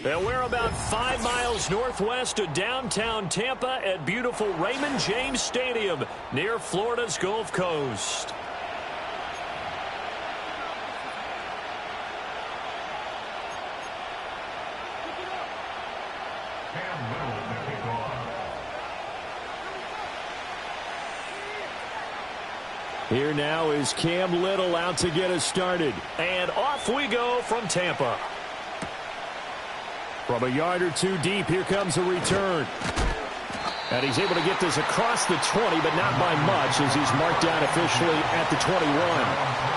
And we're about 5 miles northwest of downtown Tampa at beautiful Raymond James Stadium near Florida's Gulf Coast. Here now is Cam Little out to get us started. And off we go from Tampa. From a yard or two deep, here comes a return. And he's able to get this across the 20, but not by much as he's marked down officially at the 21.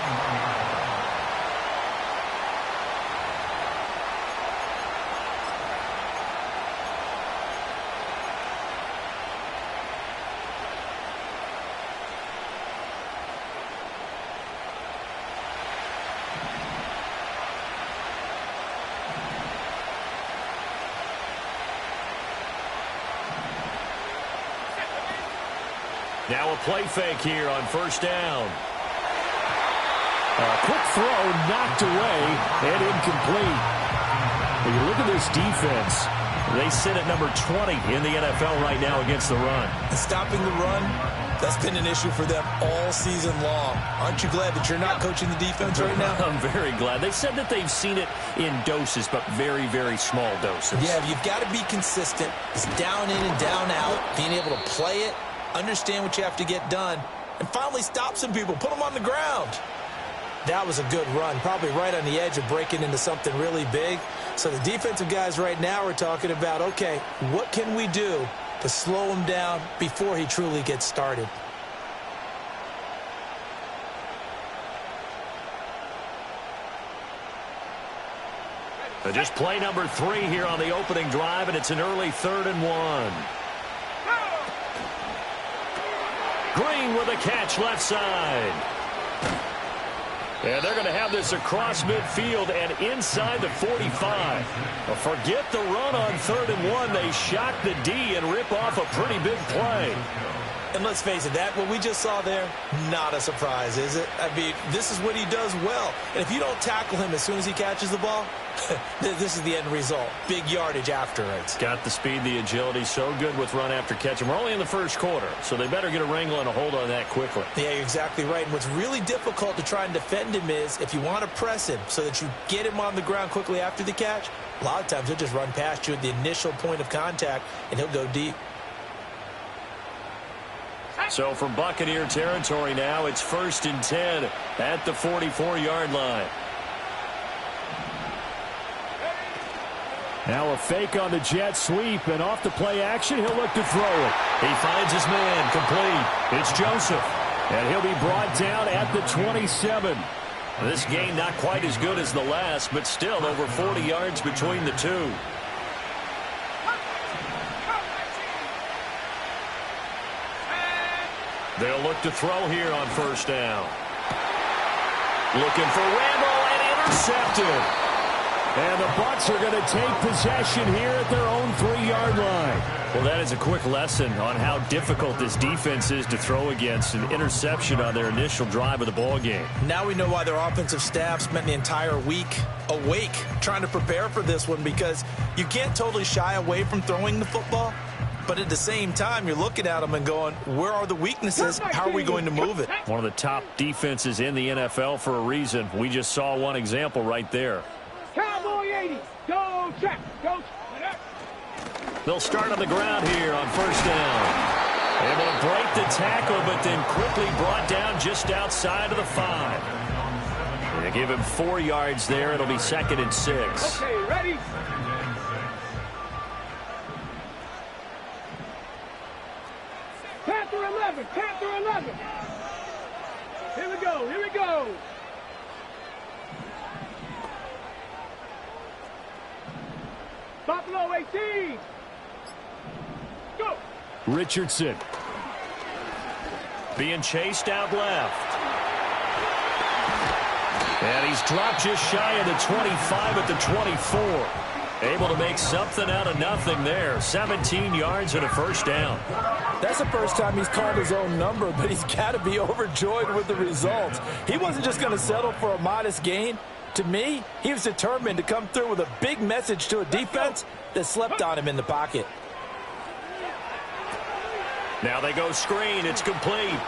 Now a play fake here on first down. A quick throw knocked away and incomplete. When you look at this defense, they sit at number 20 in the NFL right now against the run. Stopping the run, that's been an issue for them all season long. Aren't you glad that you're not coaching the defense right now? I'm very glad. They said that they've seen it in doses, but very, very small doses. Yeah, you've got to be consistent. It's down in and down out, being able to play it, understand what you have to get done, and finally stop some people, put them on the ground. That was a good run, probably right on the edge of breaking into something really big. So the defensive guys right now are talking about, okay, what can we do to slow him down before he truly gets started? Just play number 3 here on the opening drive, and it's an early 3rd and 1. Green with a catch left side. And they're going to have this across midfield and inside the 45. Well, forget the run on 3rd and 1. They shock the D and rip off a pretty big play. And let's face it, what we just saw there, not a surprise, is it? I mean, this is what he does well. And if you don't tackle him as soon as he catches the ball, this is the end result. Big yardage after it. Got the speed, the agility, so good with run after catch. And we're only in the first quarter, so they better get a wrangle and a hold on that quickly. Yeah, you're exactly right. And what's really difficult to try and defend him is if you want to press him so that you get him on the ground quickly after the catch, a lot of times he'll just run past you at the initial point of contact, and he'll go deep. So from Buccaneer territory now, it's 1st and 10 at the 44-yard line. Now a fake on the jet sweep, and off the play action, he'll look to throw it. He finds his man, complete. It's Joseph, and he'll be brought down at the 27. This game not quite as good as the last, but still over 40 yards between the two. They'll look to throw here on first down. Looking for Randall and intercepted. And the Bucs are going to take possession here at their own 3-yard line. Well, that is a quick lesson on how difficult this defense is to throw against. An interception on their initial drive of the ball game. Now we know why their offensive staff spent the entire week awake trying to prepare for this one, because you can't totally shy away from throwing the football. But at the same time, you're looking at them and going, where are the weaknesses? How are we going to move it? One of the top defenses in the NFL for a reason. We just saw one example right there. Cowboy 80. Go check. Go. They'll start on the ground here on first down. Able to break the tackle, but then quickly brought down just outside of the 5. They give him 4 yards there. It'll be 2nd and 6. Okay, ready? Panther 11. Panther 11. Here we go. Here we go. Buffalo 18. Go. Richardson being chased out left. And he's dropped just shy of the 25 at the 24. Able to make something out of nothing there. 17 yards and a first down. That's the first time he's called his own number, but he's got to be overjoyed with the results. He wasn't just going to settle for a modest gain. To me, he was determined to come through with a big message to a defense that slept on him in the pocket. Now they go screen. It's complete.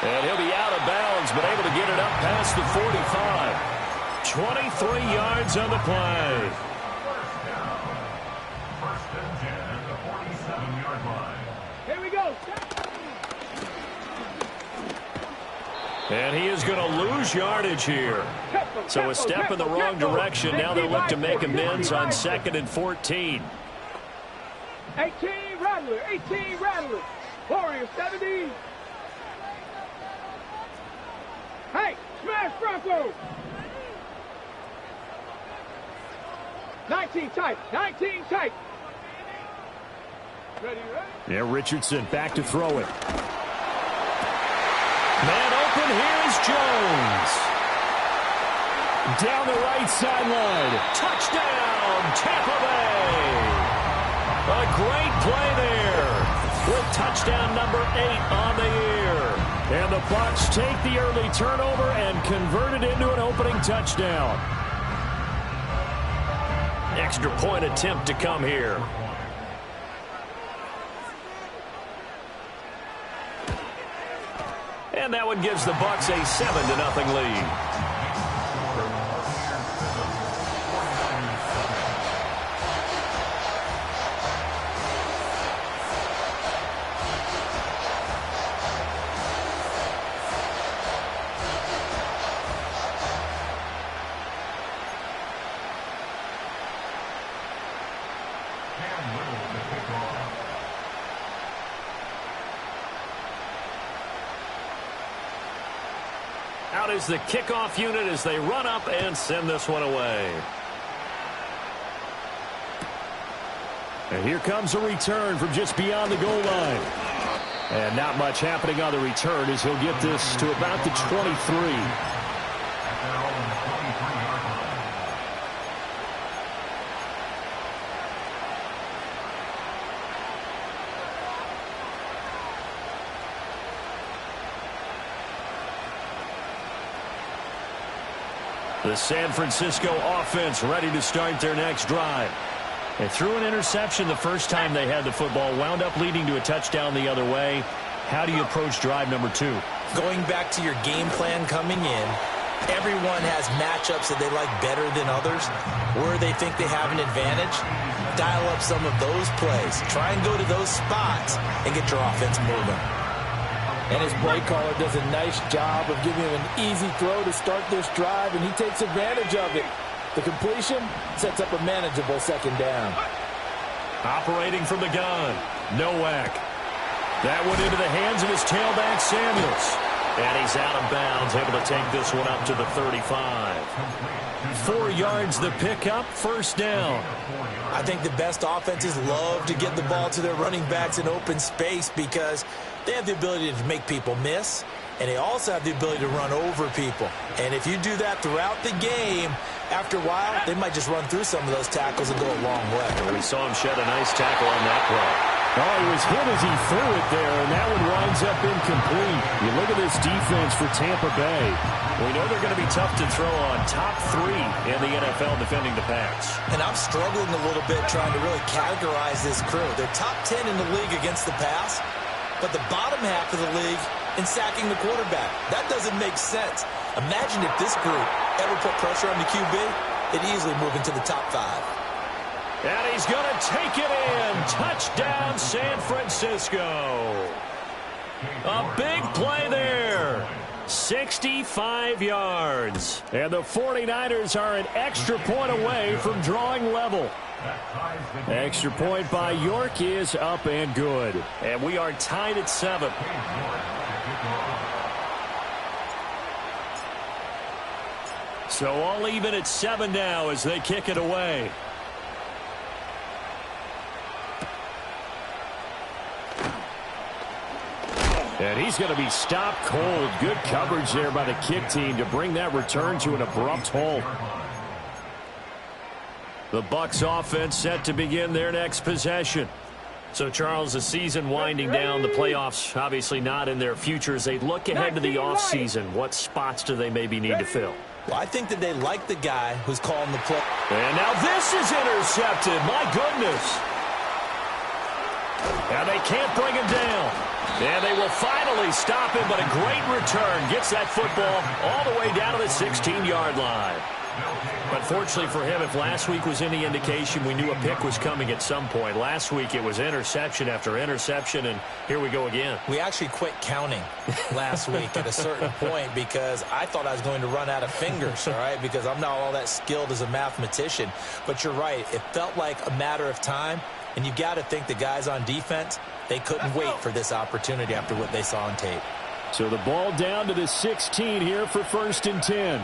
And he'll be out of bounds, but able to get it up past the 45. 23 yards on the play. Here we go. And he is going to lose yardage here. So a step in the wrong direction. Now they'll look to make amends on 2nd and 14. 18 Rattler. 18 Rattler. Warrior 70. Hey, smash Bronco. 19 tight. 19 tight. Ready, ready? Yeah, Richardson back to throw it. Man open, here is Jones. Down the right sideline. Touchdown, Tampa Bay. A great play there with touchdown number 8 on the year. And the Bucs take the early turnover and convert it into an opening touchdown. Extra point attempt to come here. And that one gives the Bucs a 7-0 lead. Out is the kickoff unit as they run up and send this one away. And here comes a return from just beyond the goal line. And not much happening on the return as he'll get this to about the 23. The San Francisco offense ready to start their next drive. They threw an interception the first time they had the football, wound up leading to a touchdown the other way. How do you approach drive number 2? Going back to your game plan coming in, everyone has matchups that they like better than others, where they think they have an advantage. Dial up some of those plays. Try and go to those spots and get your offense moving. And his play caller does a nice job of giving him an easy throw to start this drive, and he takes advantage of it. The completion sets up a manageable second down. Operating from the gun, Nowak. That one into the hands of his tailback, Samuels. And he's out of bounds, able to take this one up to the 35. 4 yards the pickup, first down. I think the best offenses love to get the ball to their running backs in open space because they have the ability to make people miss, and they also have the ability to run over people. And if you do that throughout the game, after a while, they might just run through some of those tackles and go a long way. And we saw him shed a nice tackle on that play. Oh, he was hit as he threw it there, and that one winds up incomplete. You look at this defense for Tampa Bay. We know they're going to be tough to throw on. Top 3 in the NFL defending the pass. And I'm struggling a little bit trying to really categorize this crew. They're top 10 in the league against the pass, but the bottom half of the league in sacking the quarterback. That doesn't make sense. Imagine if this group ever put pressure on the QB, it'd easily move into the top 5. And he's going to take it in. Touchdown, San Francisco. A big play there. 65 yards. And the 49ers are an extra point away from drawing level. Extra point by York is up and good. And we are tied at 7. So all even at 7 now as they kick it away. And he's going to be stopped cold. Good coverage there by the kick team to bring that return to an abrupt halt. The Bucs offense set to begin their next possession. So, Charles, the season winding down, the playoffs obviously not in their future. As they look ahead to the offseason, what spots do they maybe need to fill? Well, I think that they like the guy who's calling the play. And now this is intercepted. My goodness. And they can't bring him down. And they will finally stop him, but a great return gets that football all the way down to the 16-yard line. Unfortunately for him, if last week was any indication, we knew a pick was coming at some point. Last week it was interception after interception, and here we go again. We actually quit counting last week at a certain point because I thought I was going to run out of fingers, all right, because I'm not all that skilled as a mathematician. But you're right. It felt like a matter of time, and you got to think the guys on defense, they couldn't wait for this opportunity after what they saw on tape. So the ball down to the 16 here for 1st and 10.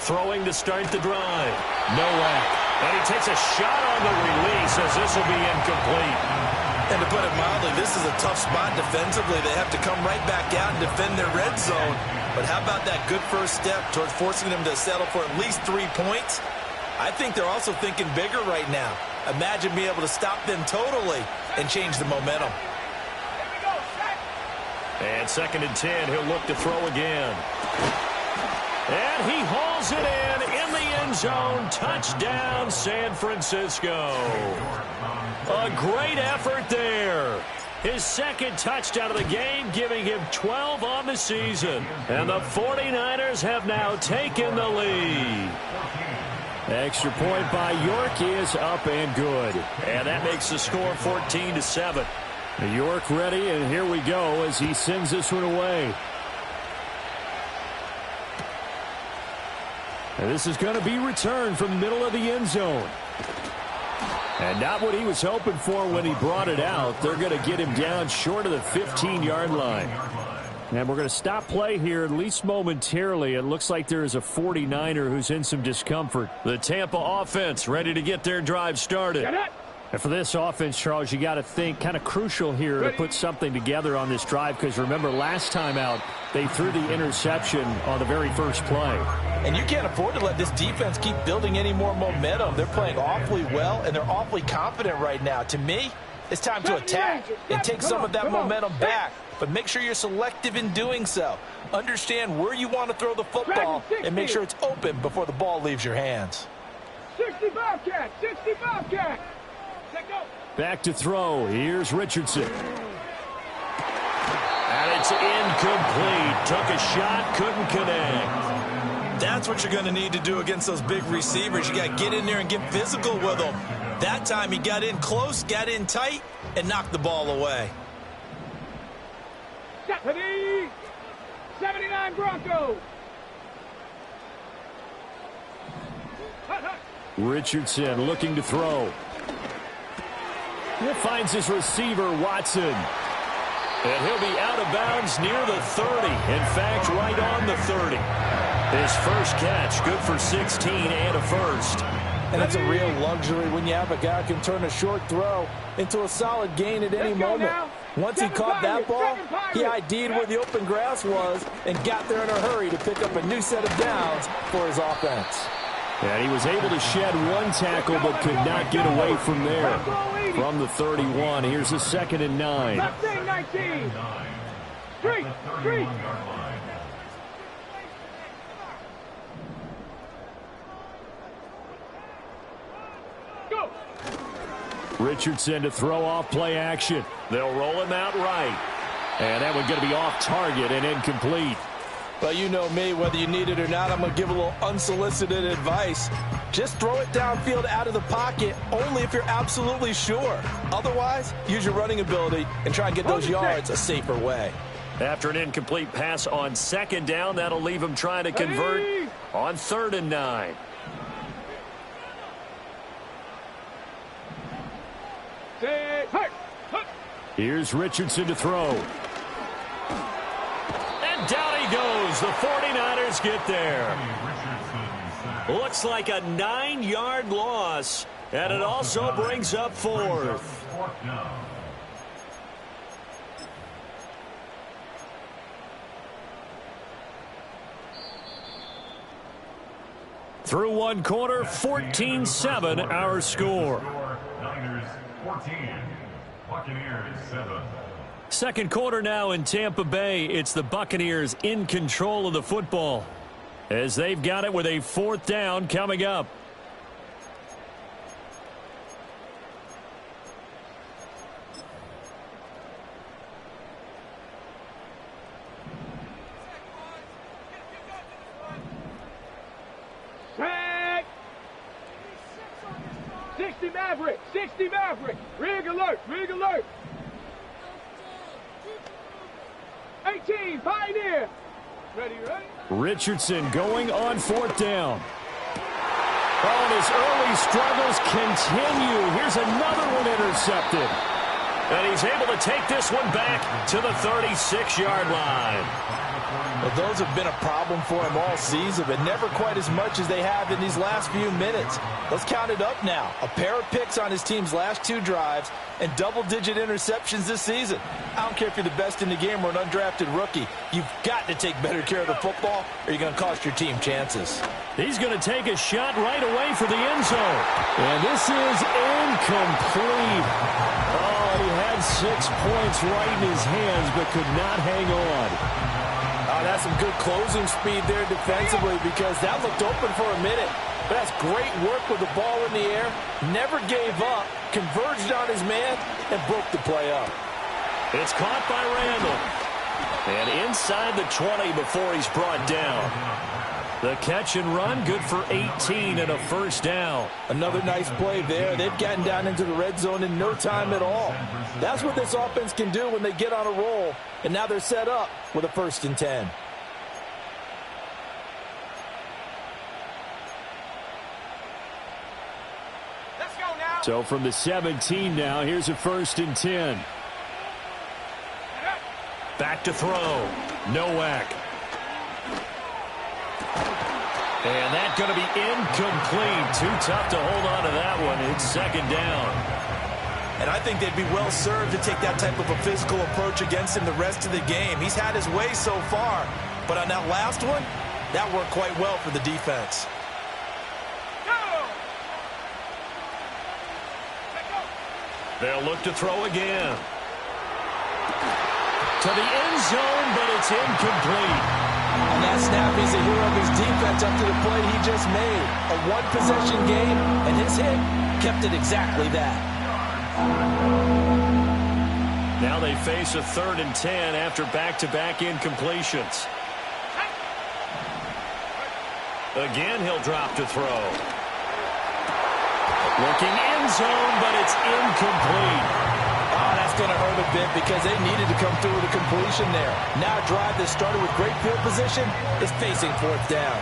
Throwing to start the drive. Nowak. And he takes a shot on the release as this will be incomplete. And to put it mildly, this is a tough spot defensively. They have to come right back out and defend their red zone. But how about that good first step towards forcing them to settle for at least 3 points? I think they're also thinking bigger right now. Imagine being able to stop them totally and change the momentum. And 2nd and 10, he'll look to throw again. And he hauls it in the end zone. Touchdown, San Francisco. A great effort there. His 2nd touchdown of the game, giving him 12 on the season. And the 49ers have now taken the lead. Extra point by York is up and good. And that makes the score 14-7. York ready, and here we go as he sends this one away. And this is going to be returned from the middle of the end zone. And not what he was hoping for when he brought it out. They're going to get him down short of the 15-yard line. And we're going to stop play here, at least momentarily. It looks like there is a 49er who's in some discomfort. The Tampa offense ready to get their drive started. And for this offense, Charles, you got to think kind of crucial here to put something together on this drive, because remember last time out they threw the interception on the very first play. And you can't afford to let this defense keep building any more momentum. They're playing awfully well, and they're awfully confident right now. To me, it's time to attack and take some of that momentum back. But make sure you're selective in doing so. Understand where you want to throw the football and make sure it's open before the ball leaves your hands. 65 cat, 65 cat. Back to throw. Here's Richardson. And it's incomplete. Took a shot, couldn't connect. That's what you're going to need to do against those big receivers. You got to get in there and get physical with them. That time he got in close, got in tight, and knocked the ball away. 79 Broncos. Richardson looking to throw. He finds his receiver, Watson. And he'll be out of bounds near the 30. In fact, right on the 30. His first catch, good for 16 and a first. And it's a real luxury when you have a guy who can turn a short throw into a solid gain at any moment. Once he caught that ball, he ID'd where the open grass was and got there in a hurry to pick up a new set of downs for his offense. And he was able to shed one tackle but could not get away from there. From the 31, here's a 2nd and 9. 19. Street. Go. Richardson to throw off play action. They'll roll him out right. And that one's going to be off target and incomplete. But you know me, whether you need it or not, I'm going to give a little unsolicited advice. Just throw it downfield out of the pocket, only if you're absolutely sure. Otherwise, use your running ability and try and get those yards a safer way. After an incomplete pass on 2nd down, that'll leave him trying to convert on 3rd and 9. Here's Richardson to throw. And down he goes. The 49ers get there. Looks like a 9-yard loss, and it also brings up 4th. Through one quarter, 14-7 our score. Niners 14, Buccaneers 7. Second quarter now in Tampa Bay. It's the Buccaneers in control of the football as they've got it with a 4th down coming up. Tag. 60 Maverick. Rig alert. 18, Pioneer. Ready? Richardson going on 4th down. Oh, and his early struggles continue. Here's another one intercepted. And he's able to take this one back to the 36-yard line. Well, those have been a problem for him all season, but never quite as much as they have in these last few minutes. Let's count it up now. A pair of picks on his team's last 2 drives and double-digit interceptions this season. I don't care if you're the best in the game or an undrafted rookie. You've got to take better care of the football or you're going to cost your team chances. He's going to take a shot right away for the end zone. And this is incomplete. Oh, he had 6 points right in his hands but could not hang on. That's some good closing speed there defensively because that looked open for a minute. But that's great work with the ball in the air. Never gave up, converged on his man, and broke the play up. It's caught by Randall. And inside the 20 before he's brought down. The catch and run, good for 18 and a 1st down. Another nice play there. They've gotten down into the red zone in no time at all. That's what this offense can do when they get on a roll. And now they're set up with a 1st and 10. Let's go now. So from the 17 now, here's a 1st and 10. Back to throw. Nowak. And that's going to be incomplete. Too tough to hold on to that one. It's 2nd down. And I think they'd be well served to take that type of a physical approach against him the rest of the game. He's had his way so far. But on that last one, that worked quite well for the defense. They'll look to throw again. To the end zone, but it's incomplete. On that snap, he's a hero of his defense up to the play he just made. A one-possession game, and his hit kept it exactly that. Now they face a 3rd and 10 after back-to-back incompletions. Again, he'll drop to throw. Looking end zone, but it's incomplete. Oh, that's going to hurt a bit because they needed to come through with a completion there. Now a drive that started with great field position is facing 4th down.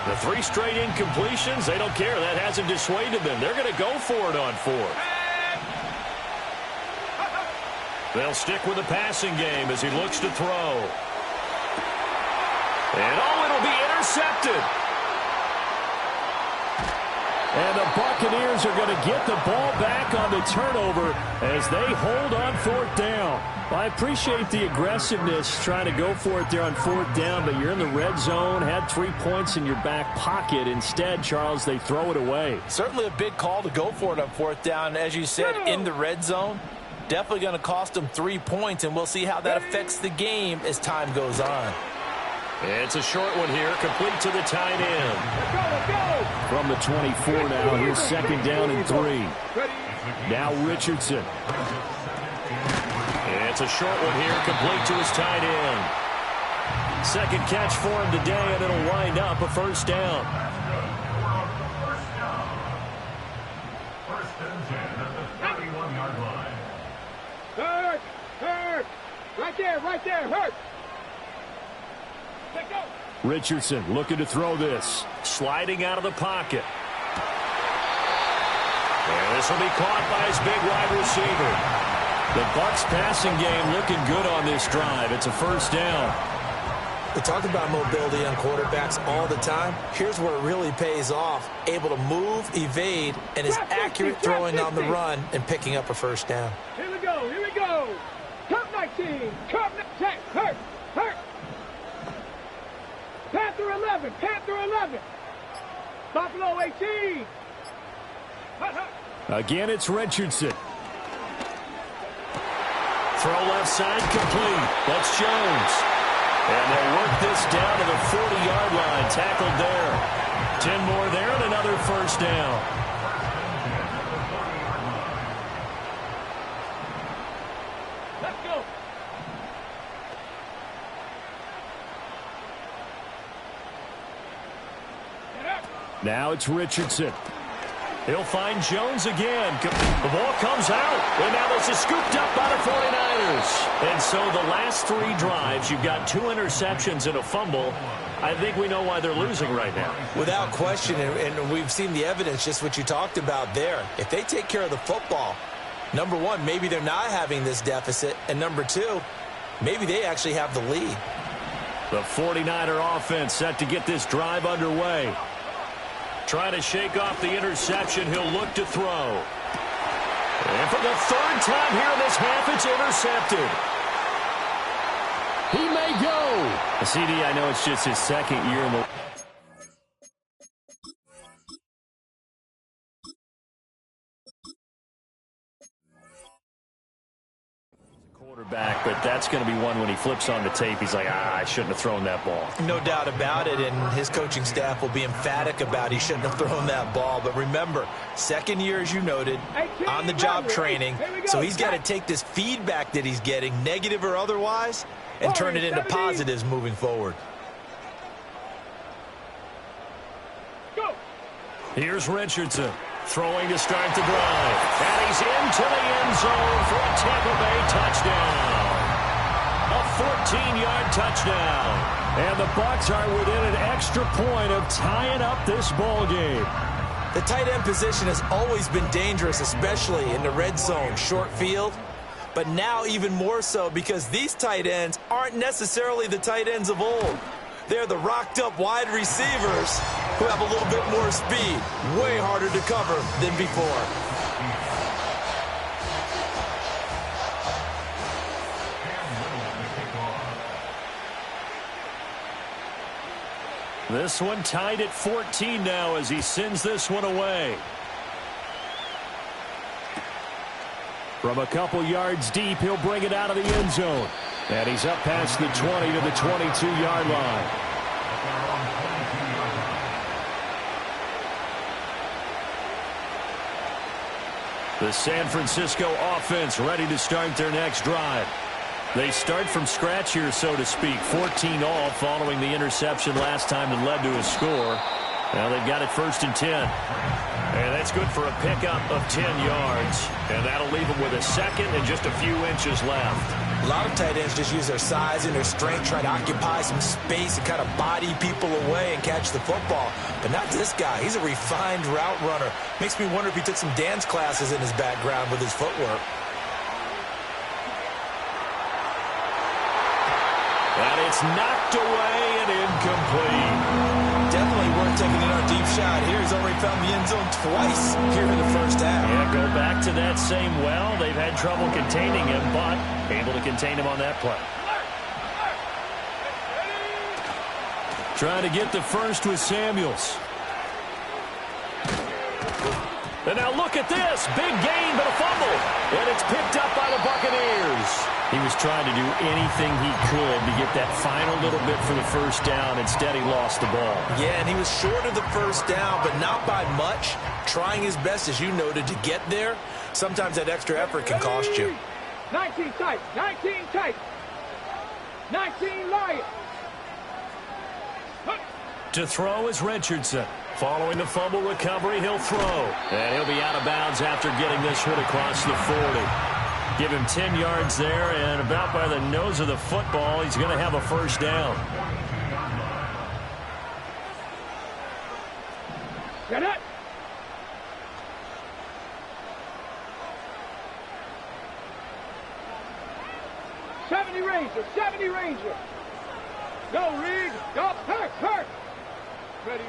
The 3 straight incompletions, they don't care. That hasn't dissuaded them. They're going to go for it on 4th. They'll stick with the passing game as he looks to throw. And it'll be intercepted. And the Buccaneers are going to get the ball back on the turnover as they hold on fourth down. I appreciate the aggressiveness trying to go for it there on fourth down, but you're in the red zone, had 3 points in your back pocket. Instead, Charles, they throw it away. Certainly a big call to go for it on fourth down. As you said, in the red zone, definitely going to cost them 3 points, and we'll see how that affects the game as time goes on. It's a short one here, complete to the tight end. Let's go. From the 24 now, here's second down and 3. Now Richardson. It's a short one here, complete to his tight end. Second catch for him today, and it'll wind up a first down. First and 10 at the 31-yard line. Hurt. Right there, hurt. Let's go. Richardson looking to throw this. Sliding out of the pocket. And this will be caught by his big wide receiver. The Bucs passing game looking good on this drive. It's a first down. We talk about mobility on quarterbacks all the time. Here's where it really pays off. Able to move, evade, and is accurate throwing on the run and picking up a first down. Here we go. Cup 19. Check. Hurt. Panther 11. Buffalo 18. Again, it's Richardson. Throw left side complete. That's Jones. And they'll work this down to the 40-yard line. Tackled there. 10 more there and another first down. Let's go. Now it's Richardson. He'll find Jones again. The ball comes out. And now this is scooped up by the 49ers. And so the last 3 drives, you've got 2 interceptions and a fumble. I think we know why they're losing right now. Without question, and we've seen the evidence, just what you talked about there. If they take care of the football, number one, maybe they're not having this deficit. And number 2, maybe they actually have the lead. The 49er offense set to get this drive underway. Trying to shake off the interception. He'll look to throw. And for the 3rd time here in this half, it's intercepted. He may go. CD, I know it's just his 2nd year in the... quarterback, but that's going to be one when he flips on the tape. He's like, I shouldn't have thrown that ball. No doubt about it, and his coaching staff will be emphatic about he shouldn't have thrown that ball. But remember, 2nd year, as you noted, on-the-job training, so he's got to take this feedback that he's getting, negative or otherwise, and turn it into positives moving forward. Go. Here's Richardson. Throwing to start the drive. And he's into the end zone for a Tampa Bay touchdown. A 14-yard touchdown. And the Bucs are within an extra point of tying up this ball game. The tight end position has always been dangerous, especially in the red zone, short field. But now even more so because these tight ends aren't necessarily the tight ends of old. They're the rocked-up wide receivers who have a little bit more speed. Way harder to cover than before. This one tied at 14 now as he sends this one away. From a couple yards deep, he'll bring it out of the end zone. And he's up past the 20 to the 22-yard line. The San Francisco offense ready to start their next drive. They start from scratch here, so to speak. 14 all following the interception last time that led to a score. Now they've got it 1st and 10. And that's good for a pickup of 10 yards. And that'll leave them with a 2nd and just a few inches left. A lot of tight ends just use their size and their strength, try to occupy some space and kind of body people away and catch the football. But not this guy. He's a refined route runner. Makes me wonder if he took some dance classes in his background with his footwork. And it's knocked away and incomplete. definitely weren't taking in our deep shot here. He's already found the end zone twice here in the first half. Yeah, go back to that same well. They've had trouble containing him, but able to contain him on that play. Trying to get the first with Samuels. And now look at this. Big gain, but a fumble. And it's picked up by the Buccaneers. He was trying to do anything he could to get that final little bit for the first down. Instead, he lost the ball. Yeah, and he was short of the first down, but not by much. Trying his best, as you noted, to get there. Sometimes that extra effort can cost you. 19 tight. 19 tight. 19 Lions. To throw is Richardson. Following the fumble recovery, he'll throw. And he'll be out of bounds after getting this hit across the 40. Give him 10 yards there, and about by the nose of the football, he's going to have a first down. Get it. '70 Ranger. Go, Reed. Go, hurt. Ready?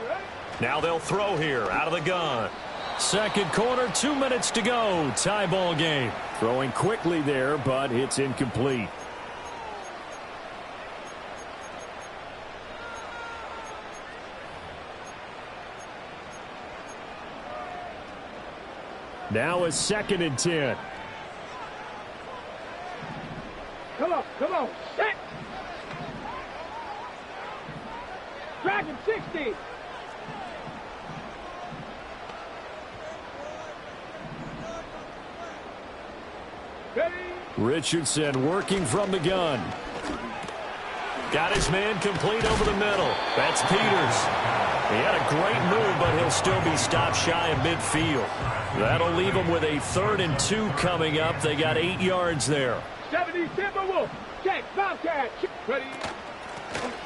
Now they'll throw here out of the gun. Second quarter, 2 minutes to go. Tie ball game. Throwing quickly there, but it's incomplete. Now a 2nd and 10. Come on. Set. Dragon 60. Ready. Richardson working from the gun. Got his man complete over the middle. That's Peters. He had a great move, but he'll still be stopped shy of midfield. That'll leave him with a 3rd and 2 coming up. They got 8 yards there. 70 Timberwolf. Check. Bobcat. Ready.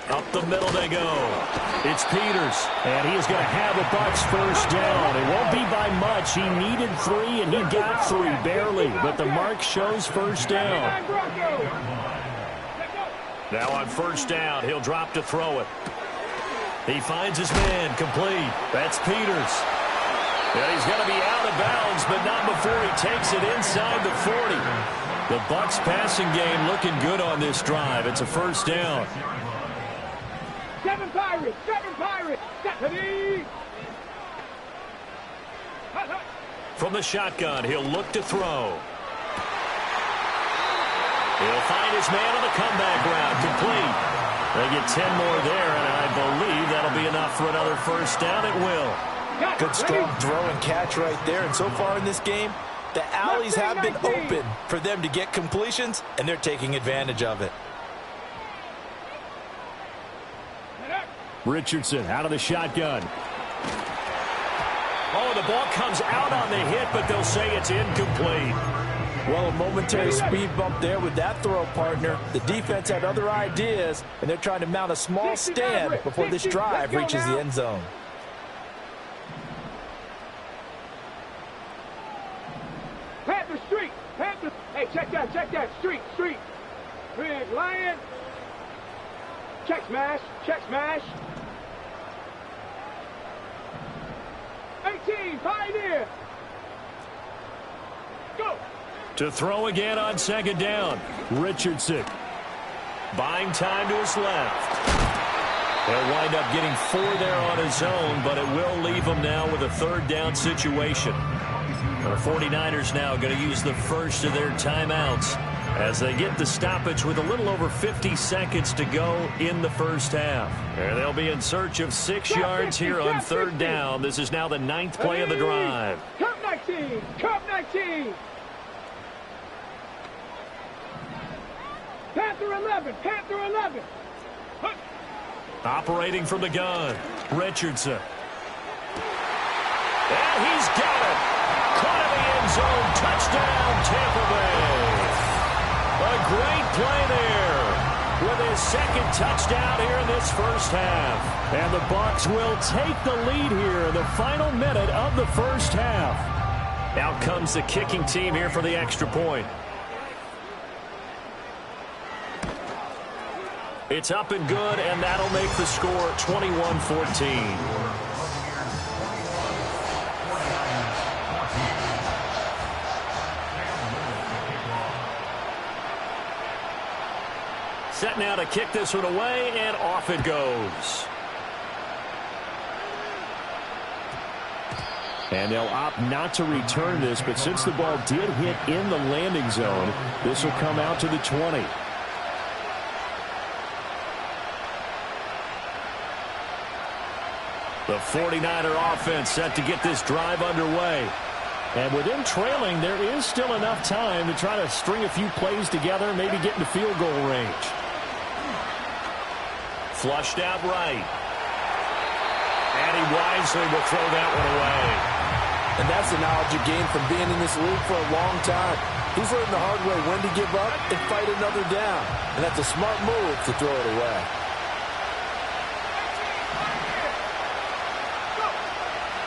Up the middle they go. It's Peters, and he is going to have a Bucs first down. It won't be by much. He needed 3, and he got 3, barely. But the mark shows first down. Now on first down, he'll drop to throw it. He finds his man complete. That's Peters. And he's going to be out of bounds, but not before he takes it inside the 40. The Bucs passing game looking good on this drive. It's a first down. 7 Pirates. 70. From the shotgun, he'll look to throw. He'll find his man on the comeback route, complete. They get 10 more there, and I believe that'll be enough for another first down. It will. Good strong throw and catch right there. And so far in this game, the alleys have been open for them to get completions, and they're taking advantage of it. Richardson out of the shotgun. Oh, the ball comes out on the hit, but they'll say it's incomplete. Well, a momentary speed bump there with that throw, partner. The defense had other ideas, and they're trying to mount a small stand before this drive reaches the end zone. Panther Street. Hey, check that. Street. Big Lion. Check smash. 18, Pioneer. Go. To throw again on second down. Richardson. Buying time to his left. He'll wind up getting 4 there on his own, but it will leave him now with a 3rd down situation. The 49ers now going to use the first of their timeouts as they get the stoppage with a little over 50 seconds to go in the first half. And they'll be in search of 6 yards here on 3rd down. This is now the 9th play of the drive. Cup 19. Panther 11. Operating from the gun, Richardson. And he's got it. Caught in the end zone. Touchdown, Tampa Bay. A great play there with his 2nd touchdown here in this first half. And the Bucs will take the lead here in the final minute of the first half. Out comes the kicking team here for the extra point. It's up and good, and that'll make the score 21-14. Set now to kick this one away, and off it goes. And they'll opt not to return this, but since the ball did hit in the landing zone, this will come out to the 20. The 49er offense set to get this drive underway. And with them trailing, there is still enough time to try to string a few plays together and maybe get into field goal range. Flushed out right. And he wisely will throw that one away. And that's the knowledge you gain from being in this league for a long time. He's learned the hard way when to give up and fight another down. And that's a smart move to throw it away.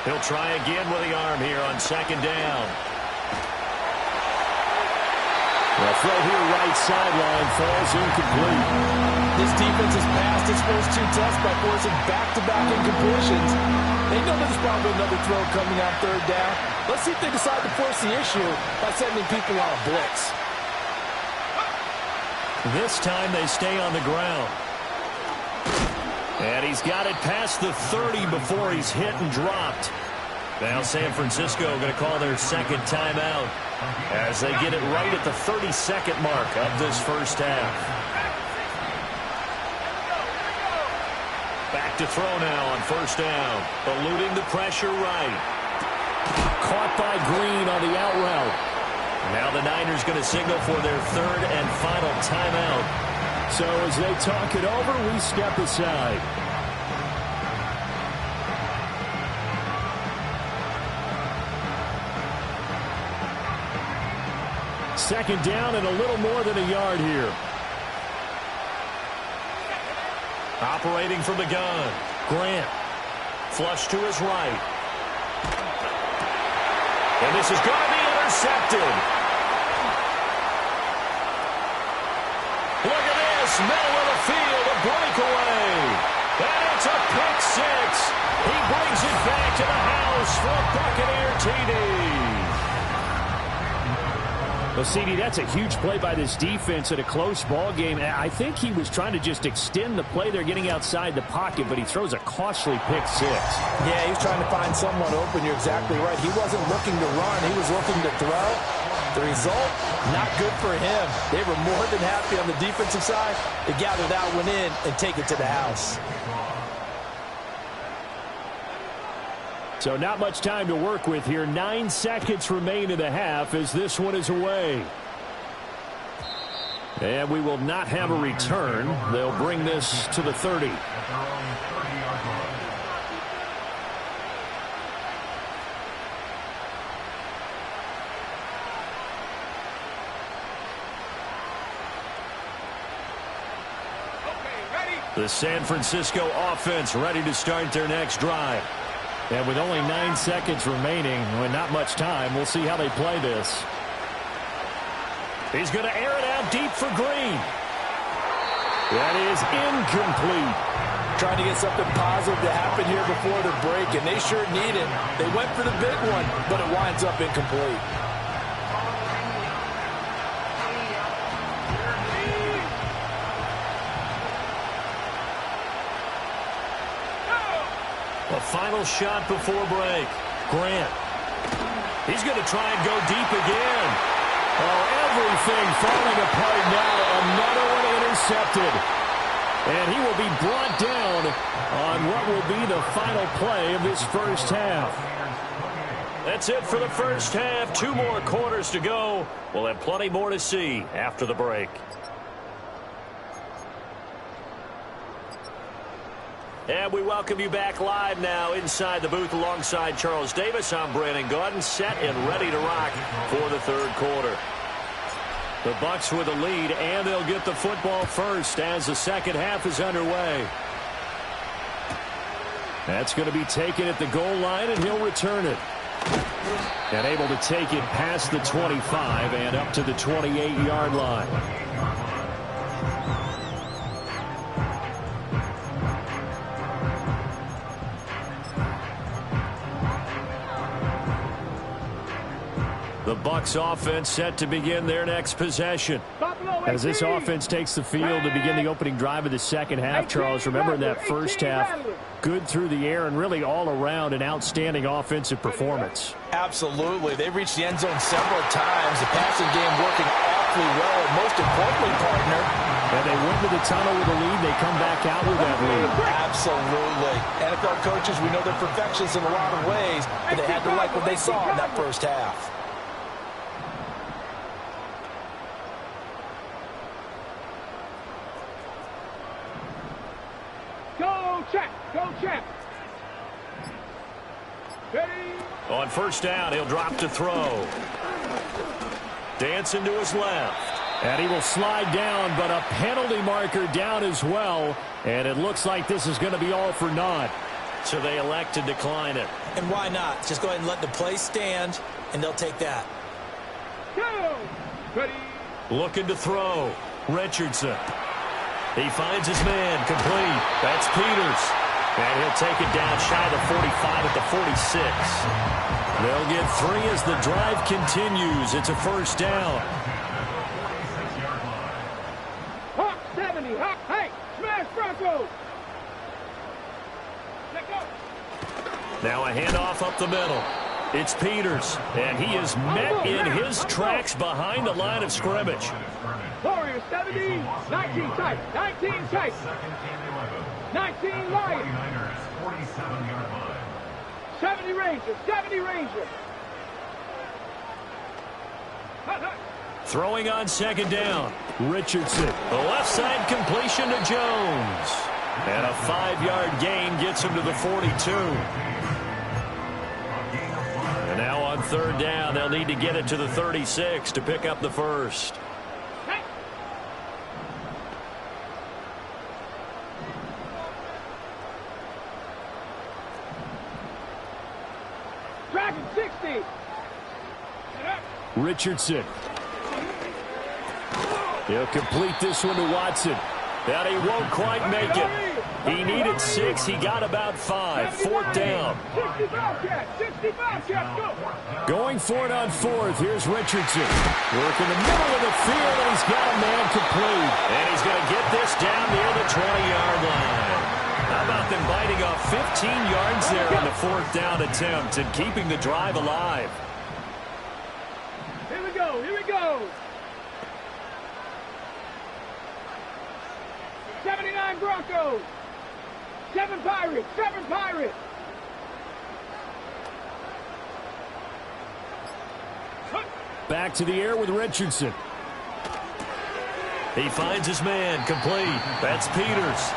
He'll try again with the arm here on second down. The throw here right sideline falls incomplete. This defense has passed its first two tests by forcing back-to-back incompletions. They know there's probably another throw coming on third down. Let's see if they decide to force the issue by sending people on a blitz. This time they stay on the ground. And he's got it past the 30 before he's hit and dropped. Now San Francisco going to call their second timeout as they get it right at the 30-second mark of this first half. Back to throw now on first down. Eluding the pressure right. Caught by Green on the out route. Now the Niners going to signal for their third and final timeout. So as they talk it over, we step aside. Second down and a little more than a yard here. Operating from the gun. Grant. Flush to his right. And this is going to be intercepted. Look at this. Middle of the field. A breakaway. And it's a pick six. He brings it back to the house for a Buccaneer TD. Well, CD, that's a huge play by this defense in a close ball game. I think he was trying to just extend the play. They're getting outside the pocket, but he throws a costly pick six. Yeah, he's trying to find someone open. You're exactly right. He wasn't looking to run. He was looking to throw. The result, not good for him. They were more than happy on the defensive side to gather that one in and take it to the house. So not much time to work with here. 9 seconds remain in the half as this one is away. And we will not have a return. They'll bring this to the 30. The San Francisco offense ready to start their next drive. And with only 9 seconds remaining, with not much time, we'll see how they play this. He's going to air it out deep for Green. That is incomplete. Trying to get something positive to happen here before the break, and they sure need it. They went for the big one, but it winds up incomplete. A final shot before break. Grant. He's going to try and go deep again. Oh, everything falling apart now. Another one intercepted. And he will be brought down on what will be the final play of this first half. That's it for the first half. 2 more quarters to go. We'll have plenty more to see after the break. And we welcome you back live now inside the booth alongside Charles Davis. I'm Brandon Gaudin, set and ready to rock for the third quarter. The Bucs with the lead, and they'll get the football first as the second half is underway. That's going to be taken at the goal line, and he'll return it. And able to take it past the 25 and up to the 28-yard line. The Bucs offense set to begin their next possession. As this offense takes the field to begin the opening drive of the second half, Charles, remember in that first half, good through the air and really all around an outstanding offensive performance. Absolutely. They've reached the end zone several times. The passing game working awfully well, and most importantly, partner. And they went to the tunnel with a lead. They come back out with that lead. Absolutely. NFL coaches, we know they're perfectionists in a lot of ways, but they had to like what they saw in that first half. Go check. Go check. Ready. On first down, he'll drop to throw. Dancing to his left. And he will slide down, but a penalty marker down as well. And it looks like this is going to be all for naught. So they elect to decline it. And why not? Just go ahead and let the play stand, and they'll take that. Go. Ready. Looking to throw. Richardson. He finds his man, complete. That's Peters. And he'll take it down shy of the 45 at the 46. They'll get 3 as the drive continues. It's a first down. Hawk 70. Hawk. Hey, smash Broncos. Let go. Now a handoff up the middle. It's Peters, and he is met in his tracks behind the line of scrimmage. Warriors 70. 19 tight. 19 tight. 19 Lions. 47-yard line. 70 Rangers. 70 Rangers. Throwing on second down. Richardson. The left side completion to Jones. And a 5-yard gain gets him to the 42. And now on third down, they'll need to get it to the 36 to pick up the first. Dragon 60. Richardson. He'll complete this one to Watson. And he won't quite make it. He needed 6. He got about 5. Fourth down. 60 Bobcats. 60 Bobcats. Go. Going for it on fourth. Here's Richardson. Working the middle of the field, and he's got a man complete. And he's going to get this down near the 20-yard line. How about them biting off 15 yards there on the fourth down attempt and keeping the drive alive? Here we go. Here we go. 79 Broncos. 7 Pirates. 7 Pirates. Back to the air with Richardson. He finds his man, complete. That's Peters.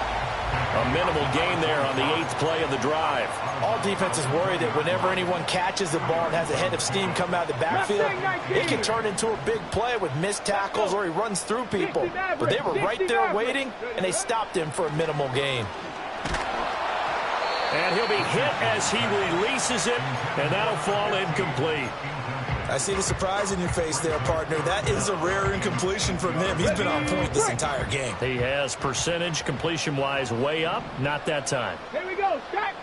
A minimal gain there on the 8th play of the drive. All defenses worry that whenever anyone catches the ball and has a head of steam come out of the backfield, it can turn into a big play with missed tackles or he runs through people. But they were right there waiting, and they stopped him for a minimal gain. And he'll be hit as he releases it, and that'll fall incomplete. I see the surprise in your face there, partner. That is a rare incompletion from him. He's been on point this entire game. He has percentage completion-wise way up. Not that time. Here we go. Stack.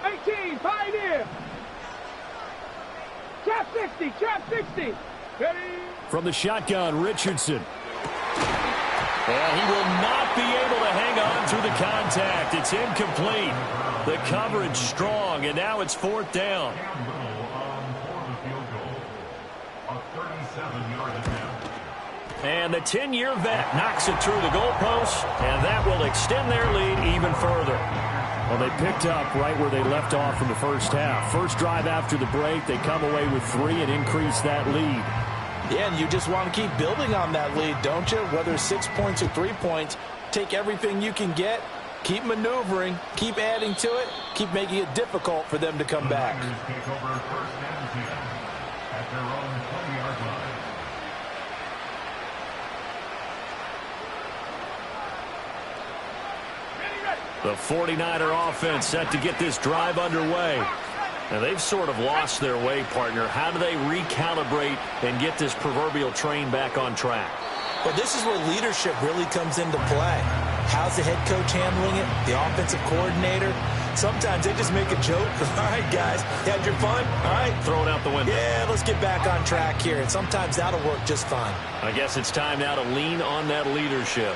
18. Pioneer. Trap 60. Trap 60. Ready. From the shotgun, Richardson. And he will not be able to hang on through the contact. It's incomplete. The coverage strong, and now it's fourth down. And the 10-year vet knocks it through the goalpost, and that will extend their lead even further. Well, they picked up right where they left off in the first half. First drive after the break, they come away with 3 and increase that lead. Yeah, and you just want to keep building on that lead, don't you? Whether 6 points or 3 points, take everything you can get, keep maneuvering, keep adding to it, keep making it difficult for them to come back. The 49er offense set to get this drive underway. Now, they've sort of lost their way, partner. How do they recalibrate and get this proverbial train back on track? Well, this is where leadership really comes into play. How's the head coach handling it? The offensive coordinator? sometimes they just make a joke. All right, guys, you had your fun? All right. Throw it out the window. Yeah, let's get back on track here. And sometimes that'll work just fine. I guess it's time now to lean on that leadership.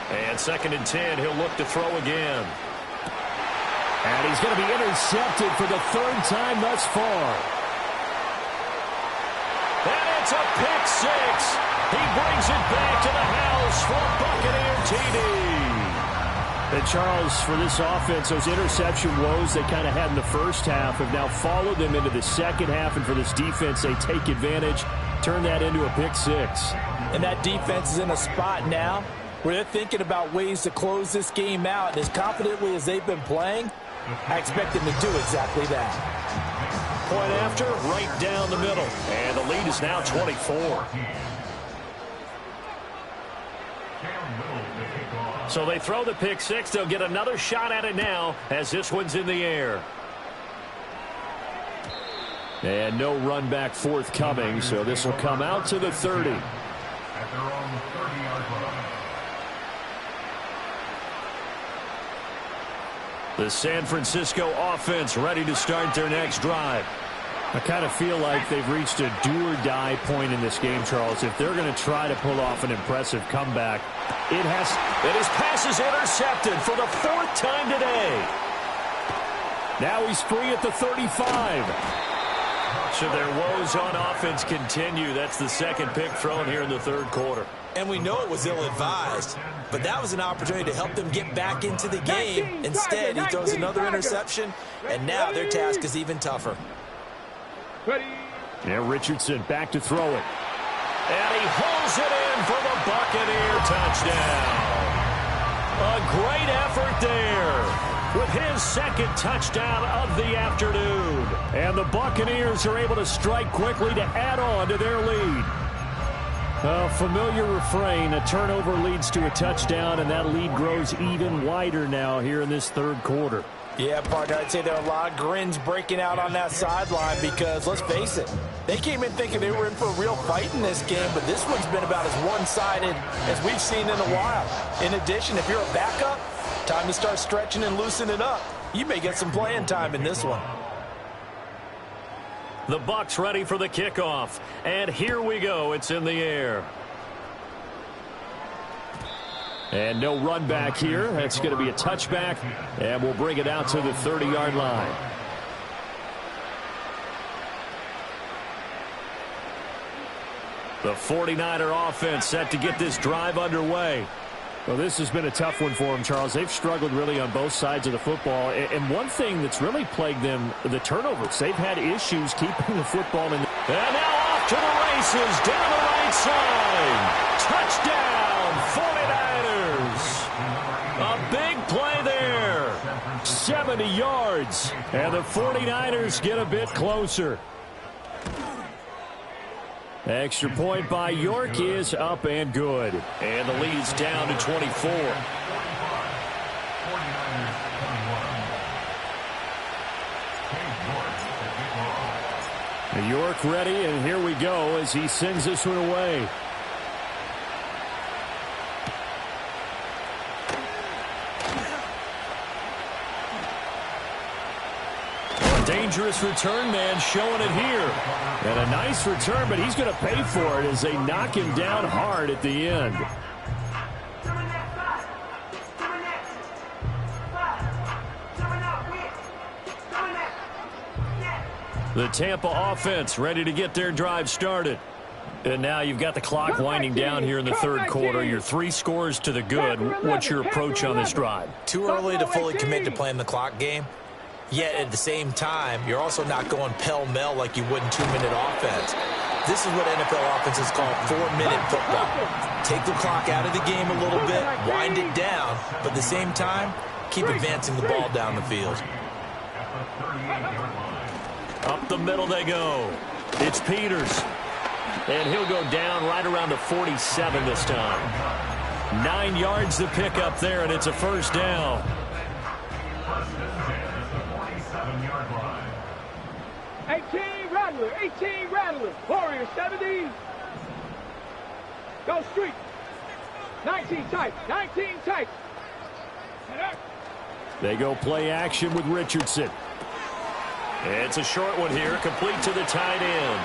And 2nd and 10, he'll look to throw again. And he's going to be intercepted for the 3rd time thus far. And it's a pick 6. He brings it back to the house for Buccaneer TD. And Charles, for this offense, those interception woes they kind of had in the first half have now followed them into the second half. And for this defense, they take advantage, turn that into a pick 6. And that defense is in a spot now where they're thinking about ways to close this game out. And as confidently as they've been playing, I expect them to do exactly that. Point after, right down the middle. And the lead is now 24. So they throw the pick 6. They'll get another shot at it now as this one's in the air. And no run back forthcoming, so this will come out to the 30. At their own 30-yard line. The San Francisco offense ready to start their next drive. I kind of feel like they've reached a do-or-die point in this game, Charles. If they're going to try to pull off an impressive comeback, And his pass is intercepted for the 4th time today. now he's free at the 35. Should their woes on offense continue, that's the 2nd pick thrown here in the 3rd quarter. And we know it was ill-advised, but that was an opportunity to help them get back into the game. Instead, he throws another interception, and now their task is even tougher. Ready. Now Richardson back to throw it. And he holds it in for the Buccaneer touchdown. A great effort there with his 2nd touchdown of the afternoon. And the Buccaneers are able to strike quickly to add on to their lead. A familiar refrain, a turnover leads to a touchdown, and that lead grows even wider now here in this 3rd quarter. Yeah, partner, I'd say there are a lot of grins breaking out on that sideline because, let's face it, they came in thinking they were in for a real fight in this game, but this one's been about as one-sided as we've seen in a while. In addition, if you're a backup, time to start stretching and loosening up. You may get some playing time in this one. The Bucs ready for the kickoff. And here we go. It's in the air. And no run back here. That's going to be a touchback, and we'll bring it out to the 30-yard line. The 49er offense set to get this drive underway. Well, this has been a tough one for them, Charles. They've struggled really on both sides of the football. And one thing that's really plagued them, the turnovers. They've had issues keeping the football in. And now off to the races, down the right side. Touchdown, 49ers. A big play there. 70 yards. And the 49ers get a bit closer. Extra point by York is up and good. And the lead's down to 24. York ready, and here we go as he sends this one away. Dangerous return man showing it here. And a nice return, but he's going to pay for it as they knock him down hard at the end. The Tampa offense ready to get their drive started. And now you've got the clock winding down here in the 3rd quarter. You're 3 scores to the good. What's your approach on this drive? Too early to fully commit to playing the clock game. Yet at the same time, you're also not going pell-mell like you would in 2-minute offense. This is what NFL offenses call 4-minute football. Take the clock out of the game a little bit, wind it down, but at the same time, keep advancing the ball down the field. Up the middle they go. It's Peters. And he'll go down right around the 47 this time. 9 yards to pick up there, and it's a first down. 18 Rattler, 18 Rattler. Warrior 70. Go street. 19 tight, 19 tight. They go play action with Richardson. It's a short one here, complete to the tight end.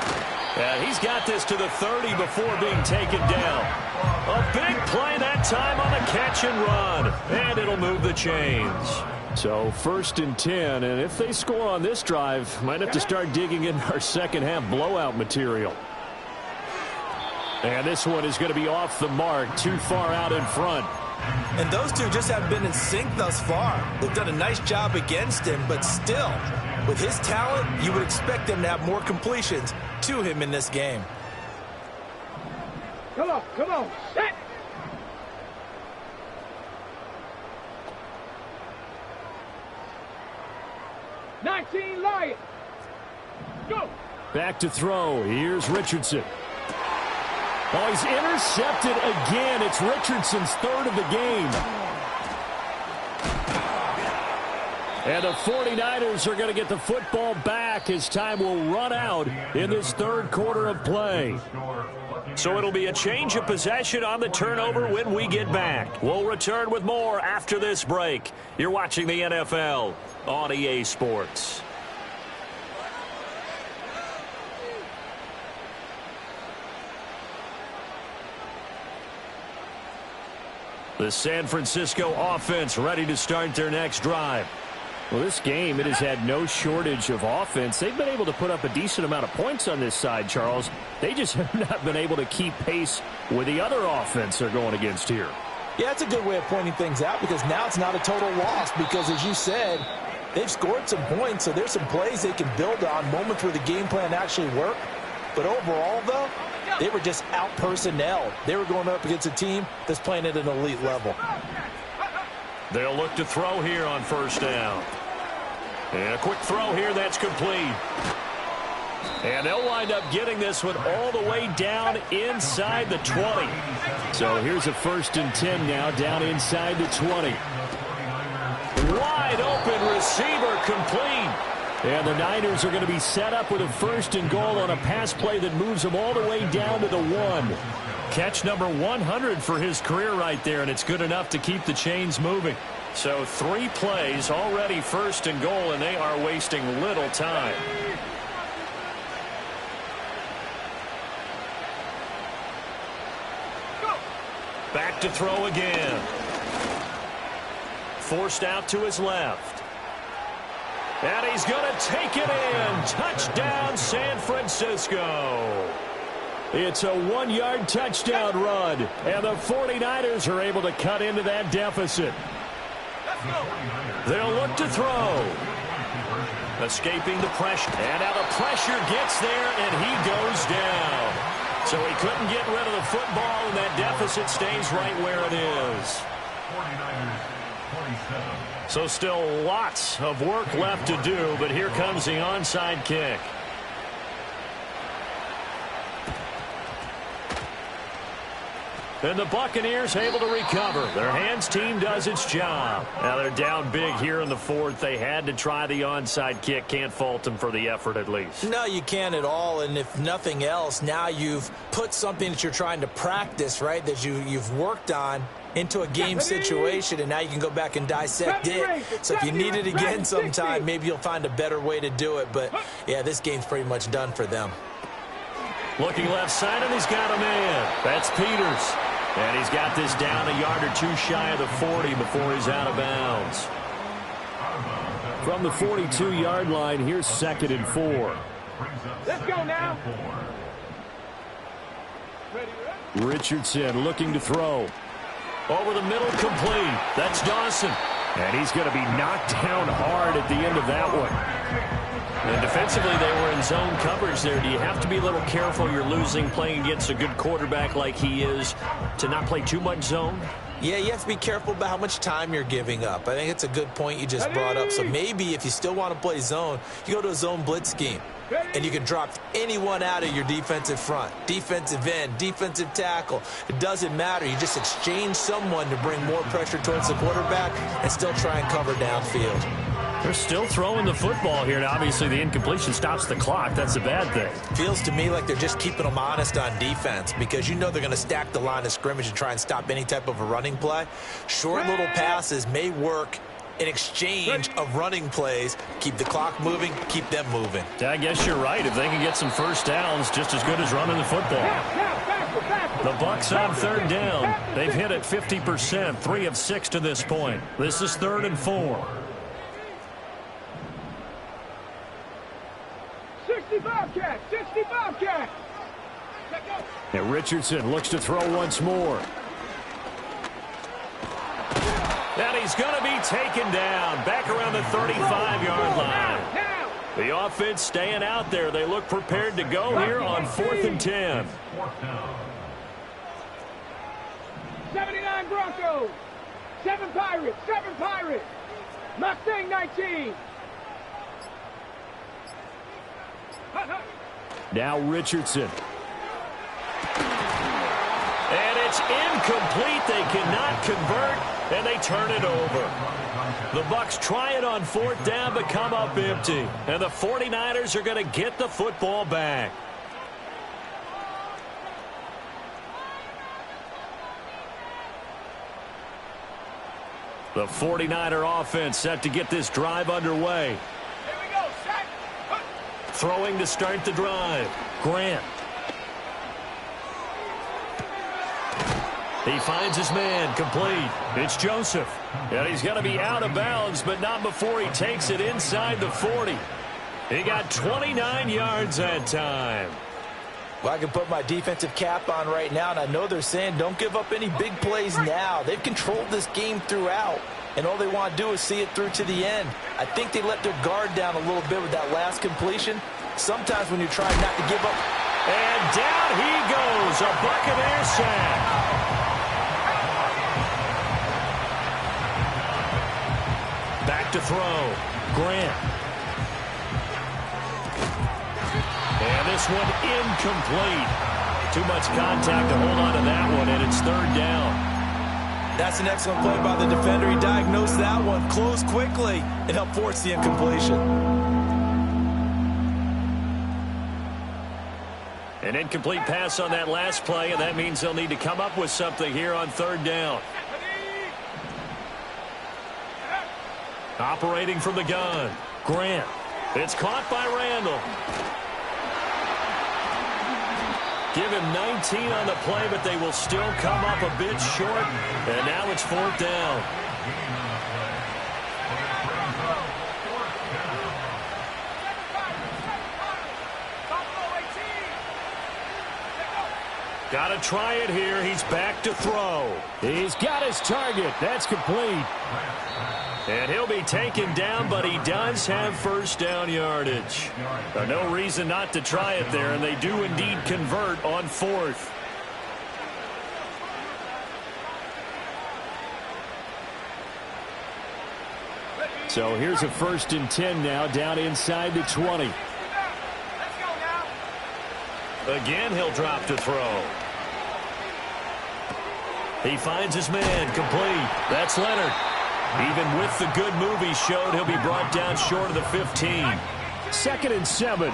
And he's got this to the 30 before being taken down. A big play that time on the catch and run. And it'll move the chains. So 1st and 10, and if they score on this drive, might have to start digging in our second half blowout material. And this one is going to be off the mark, too far out in front. And those two just haven't been in sync thus far. They've done a nice job against him, but still, with his talent, you would expect them to have more completions to him in this game. Come on, set. "19 Lions. Go." Back to throw. Here's Richardson. Oh, he's intercepted again. It's Richardson's 3rd of the game. And the 49ers are going to get the football back as time will run out in this 3rd quarter of play. So it'll be a change of possession on the turnover when we get back. We'll return with more after this break. You're watching the NFL on EA Sports. The San Francisco offense ready to start their next drive. Well, this game, it has had no shortage of offense. They've been able to put up a decent amount of points on this side, Charles. They just have not been able to keep pace with the other offense they're going against here. Yeah, that's a good way of pointing things out because now it's not a total loss because, as you said, they've scored some points, so there's some plays they can build on, moments where the game plan actually worked. But overall, though, they were just out-personnelled. They were going up against a team that's playing at an elite level. They'll look to throw here on 1st down. And a quick throw here that's complete. And they'll wind up getting this one all the way down inside the 20. So here's a 1st and 10 now down inside the 20. Wide open receiver complete. And the Niners are going to be set up with a 1st and goal on a pass play that moves them all the way down to the 1. Catch number 100 for his career right there, and it's good enough to keep the chains moving. So 3 plays already 1st and goal, and they are wasting little time. Back to throw again. Forced out to his left. And he's going to take it in. Touchdown, San Francisco. It's a 1-yard touchdown run, and the 49ers are able to cut into that deficit. They'll look to throw. Escaping the pressure. And now the pressure gets there, and he goes down. So he couldn't get rid of the football, and that deficit stays right where it is. 49ers 27. So still lots of work left to do, but here comes the onside kick. And the Buccaneers able to recover. Their hands team does its job. Now they're down big here in the 4th. They had to try the onside kick. Can't fault them for the effort at least. No, you can't at all. And if nothing else, now you've put something that you're trying to practice, right, that you've worked on into a game situation, and now you can go back and dissect it. So if you need it again sometime, maybe you'll find a better way to do it. But, yeah, this game's pretty much done for them. Looking left side, and he's got a man. That's Peters. And he's got this down a yard or 2 shy of the 40 before he's out of bounds. From the 42-yard line, here's 2nd and 4. Let's go now. Richardson looking to throw. Over the middle, complete. That's Dawson. And he's going to be knocked down hard at the end of that one. And defensively, they were in zone coverage there. Do you have to be a little careful? You're losing playing against a good quarterback like he is to not play too much zone? Yeah, you have to be careful about how much time you're giving up. I think it's a good point you just brought up. So maybe if you still want to play zone, you go to a zone blitz scheme. And you can drop anyone out of your defensive front, defensive end, defensive tackle. It doesn't matter. You just exchange someone to bring more pressure towards the quarterback and still try and cover downfield. They're still throwing the football here, and obviously the incompletion stops the clock. That's a bad thing. Feels to me like they're just keeping them honest on defense because you know they're going to stack the line of scrimmage and try and stop any type of a running play. Short little passes may work in exchange of running plays. Keep the clock moving, keep them moving. Yeah, I guess you're right. If they can get some first downs, just as good as running the football. The Bucs on third down. They've hit it 50%, 3 of 6 to this point. This is 3rd and 4. 65 catch, 65 catch. And Richardson looks to throw once more. And he's going to be taken down back around the 35-yard line. The offense staying out there. They look prepared to go here on 4th and 10. 79 Broncos, 7 Pirates, 7 Pirates. Mustang 19. Now Richardson. And it's incomplete. They cannot convert, and they turn it over. The Bucs try it on 4th down, but come up empty. And the 49ers are going to get the football back. The 49er offense set to get this drive underway. Here we go, set. Throwing to start the drive. Grant. He finds his man, complete. It's Joseph. And he's going to be out of bounds, but not before he takes it inside the 40. He got 29 yards that time. Well, I can put my defensive cap on right now, and I know they're saying don't give up any big plays now. They've controlled this game throughout, and all they want to do is see it through to the end. I think they let their guard down a little bit with that last completion. Sometimes when you're trying not to give up. And down he goes, a Buccaneer sack. Back to throw. Grant. And this one incomplete. Too much contact to hold on to that one, and it's 3rd down. That's an excellent play by the defender. He diagnosed that one, closed quickly, and helped force the incompletion. An incomplete pass on that last play, and that means they'll need to come up with something here on 3rd down. Operating from the gun. Grant. It's caught by Randall. Give him 19 on the play, but they will still come up a bit short. And now it's 4th down. Got to try it here. He's back to throw. He's got his target. That's complete. And he'll be taken down, but he does have first down yardage. No reason not to try it there, and they do indeed convert on 4th. So here's a 1st and 10 now, down inside the 20. Again, he'll drop to throw. He finds his man, complete. That's Leonard. Even with the good move he showed, he'll be brought down short of the 15. 2nd and 7.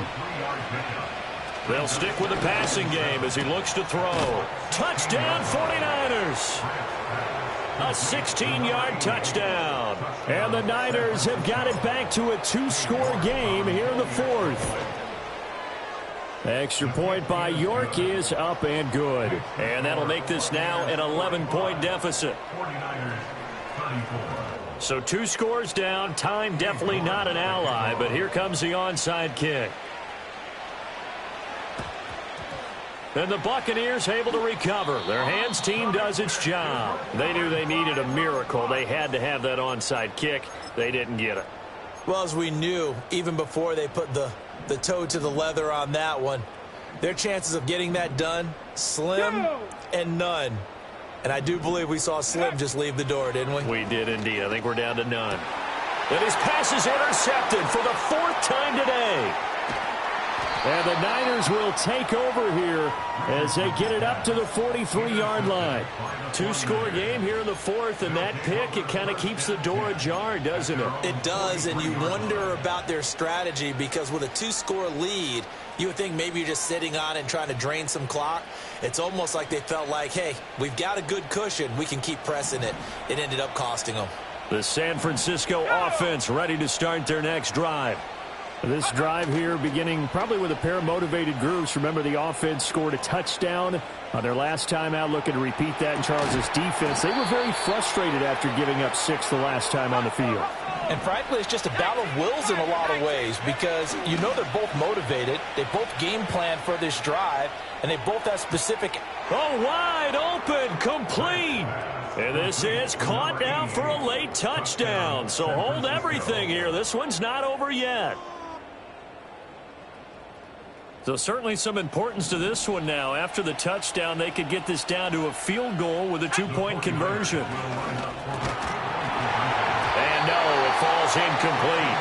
They'll stick with the passing game as he looks to throw. Touchdown, 49ers. A 16-yard touchdown. And the Niners have got it back to a 2-score game here in the 4th. Extra point by York is up and good. And that'll make this now an 11-point deficit. 49ers, 34. So 2 scores down. Time definitely not an ally, but here comes the onside kick. And the Buccaneers able to recover. Their hands team does its job. They knew they needed a miracle. They had to have that onside kick. They didn't get it. Well, as we knew, even before they put the toe to the leather on that one, their chances of getting that done, slim and none. And I do believe we saw Slim just leave the door, didn't we? We did indeed. I think we're down to none. And his pass is intercepted for the 4th time today. And the Niners will take over here as they get it up to the 43-yard line. Two-score game here in the fourth, and that pick, it kind of keeps the door ajar, doesn't it? It does, and you wonder about their strategy because with a two-score lead, you would think maybe you're just sitting on it and trying to drain some clock. It's almost like they felt like, hey, we've got a good cushion. We can keep pressing it. It ended up costing them. The San Francisco offense ready to start their next drive. This drive here beginning probably with a pair of motivated groups. Remember, the offense scored a touchdown on their last time out, looking to repeat that in Charles' defense. They were very frustrated after giving up 6 the last time on the field. And frankly, it's just a battle of wills in a lot of ways because you know they're both motivated. They both game plan for this drive, and they both have specific... Oh, wide open, complete. And this is caught now for a late touchdown. So hold everything here. This one's not over yet. So certainly some importance to this one now. After the touchdown, they could get this down to a field goal with a 2-point conversion. And no, it falls incomplete.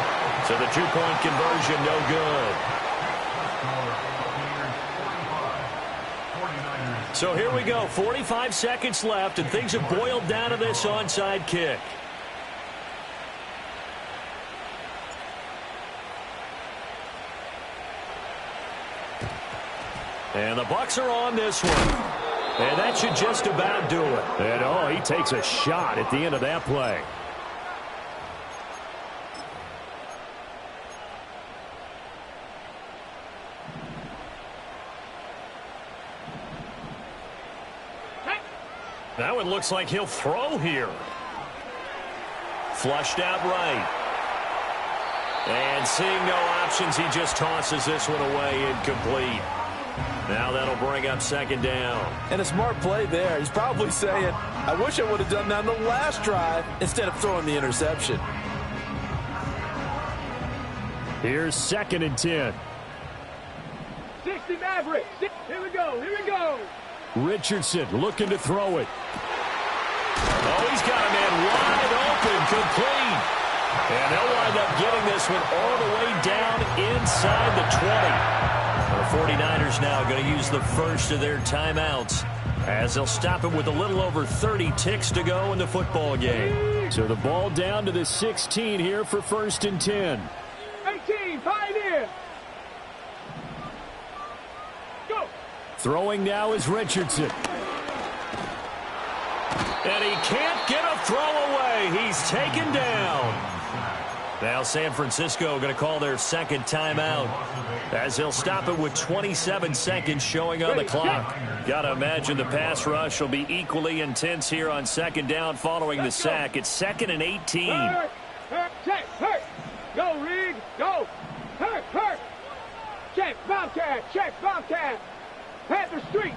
So the 2-point conversion, no good. So here we go, 45 seconds left, and things have boiled down to this onside kick. And the Bucs are on this one. And that should just about do it. And oh, he takes a shot at the end of that play. That one looks like he'll throw here. Flushed out right. And seeing no options, he just tosses this one away, incomplete. Now that'll bring up second down. And a smart play there. He's probably saying, I wish I would have done that on the last drive instead of throwing the interception. Here's 2nd and 10. 60 Mavericks. Here we go. Here we go. Richardson looking to throw it. Oh, he's got a man wide open, complete. And they'll wind up getting this one all the way down inside the 20. The 49ers now going to use the first of their timeouts as they'll stop it with a little over 30 ticks to go in the football game. So the ball down to the 16 here for 1st and 10. 18, Pioneer. Go. Throwing now is Richardson. And he can't get a throw away. He's taken down. Now San Francisco going to call their second timeout as they'll stop it with 27 seconds showing on the clock. Got to imagine the pass rush will be equally intense here on second down following the sack. It's 2nd and 18. Hurt. Check. Hurt. Go, Rig. Go. Hurt. Check. Bobcat. Check. Bobcat. Panther Street.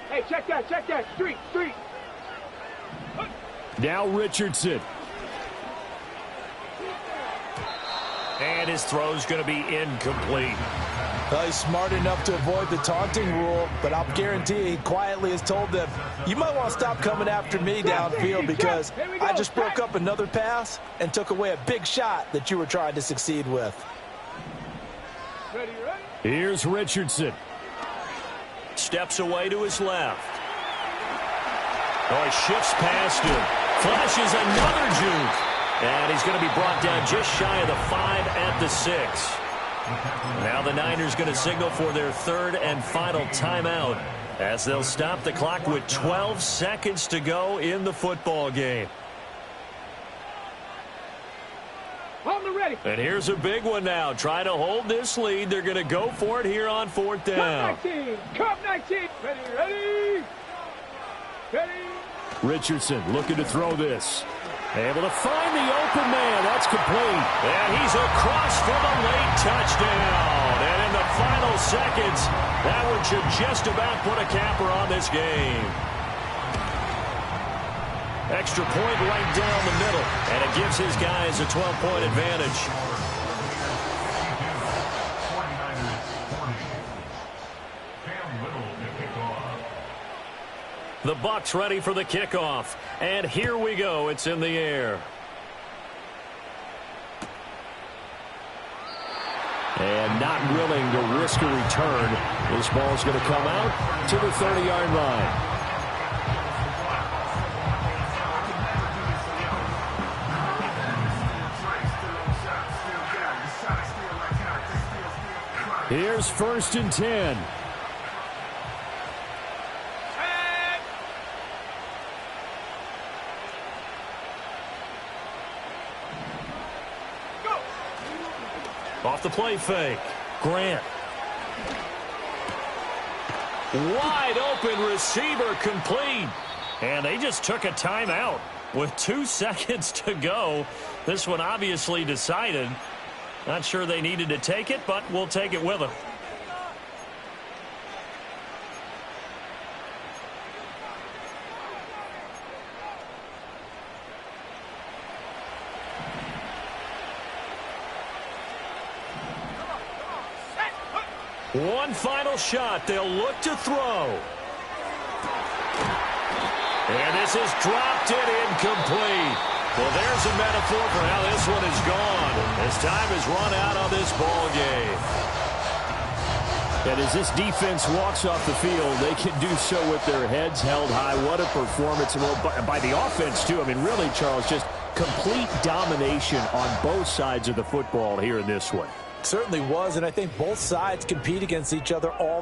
Hey, check that. Street. Now Richardson. And his throw's going to be incomplete. Well, he's smart enough to avoid the taunting rule, but I'll guarantee he quietly has told them, you might want to stop coming after me downfield because I just broke up another pass and took away a big shot that you were trying to succeed with. Ready? Here's Richardson. Steps away to his left. Oh, he shifts past him. Flashes another juke. And he's going to be brought down just shy of the 5 at the 6. Now the Niners going to signal for their third and final timeout as they'll stop the clock with 12 seconds to go in the football game. On the ready. And here's a big one now. Trying to hold this lead. They're going to go for it here on 4th down. Cup 19. Ready. Richardson looking to throw this. Able to find the open man. That's complete. And he's across for the late touchdown. And in the final seconds, that one should just about put a capper on this game. Extra point right down the middle. And it gives his guys a 12-point advantage. 49ers 40. The Bucs ready for the kickoff. And here we go. It's in the air. And not willing to risk a return. This ball is going to come out to the 30-yard line. Here's 1st and 10. Off the play fake. Grant. Wide open receiver complete. And they just took a timeout with 2 seconds to go. This one obviously decided. Not sure they needed to take it, but we'll take it with them. One final shot. They'll look to throw. And this is dropped it incomplete. Well, there's a metaphor for how this one is gone. As time has run out on this ball game. And as this defense walks off the field, they can do so with their heads held high. What a performance. Well, by the offense, too. I mean, really, Charles, just complete domination on both sides of the football here in this one. Certainly was, and I think both sides compete against each other all the